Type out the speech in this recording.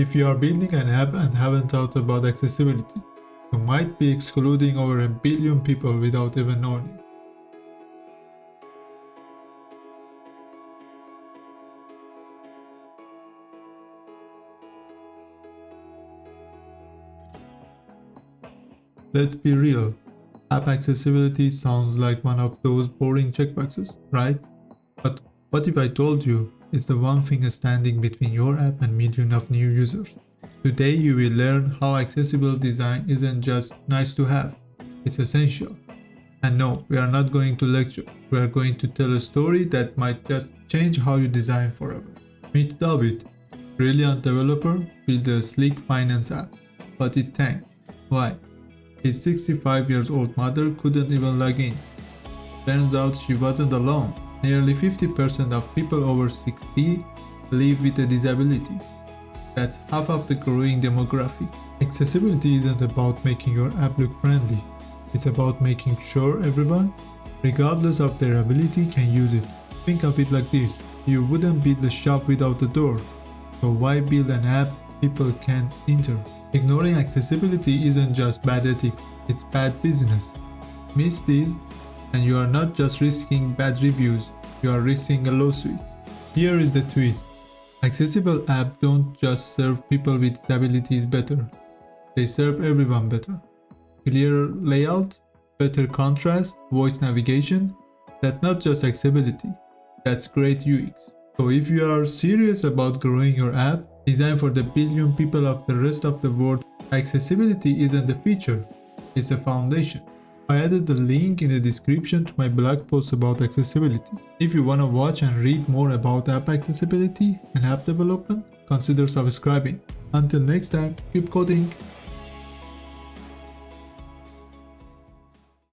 If you are building an app and haven't thought about accessibility, you might be excluding over 1 billion people without even knowing it. Let's be real, app accessibility sounds like one of those boring checkboxes, right? But what if I told you it's the one thing standing between your app and millions of new users? Today you will learn how accessible design isn't just nice to have, it's essential. And no, we are not going to lecture, we are going to tell a story that might just change how you design forever. Meet David, brilliant developer, built a sleek finance app, but it tanked. Why? His 65 years old mother couldn't even log in. Turns out she wasn't alone. Nearly 50% of people over 60 live with a disability. That's half of the growing demographic. Accessibility isn't about making your app look friendly. It's about making sure everyone, regardless of their ability, can use it. Think of it like this. You wouldn't build a shop without a door. So why build an app people can't enter? Ignoring accessibility isn't just bad ethics, it's bad business. Miss this, and you are not just risking bad reviews, you are risking a lawsuit. Here is the twist. Accessible apps don't just serve people with disabilities better, they serve everyone better. Clearer layout, better contrast, voice navigation, that's not just accessibility, that's great UX. So if you are serious about growing your app, designed for the billion people of the rest of the world, accessibility isn't the feature, it's a foundation. I added the link in the description to my blog post about accessibility. If you want to watch and read more about app accessibility and app development, consider subscribing. Until next time, keep coding!